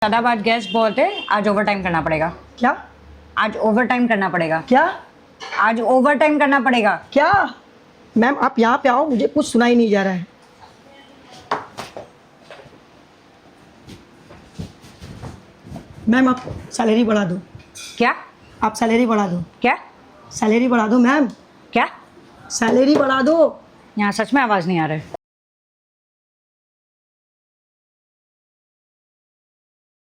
सादाब आज गेस्ट बहुत है, आज ओवर टाइम करना पड़ेगा। क्या? आज ओवर टाइम करना पड़ेगा। क्या? आज ओवर टाइम करना पड़ेगा। क्या? मैम आप यहाँ पे आओ, मुझे कुछ सुनाई नहीं जा रहा है। मैम आप सैलरी बढ़ा दो। क्या? आप सैलरी बढ़ा दो। क्या? सैलरी बढ़ा दो मैम। क्या? सैलरी बढ़ा दो। यहाँ सच में आवाज नहीं आ रहा है।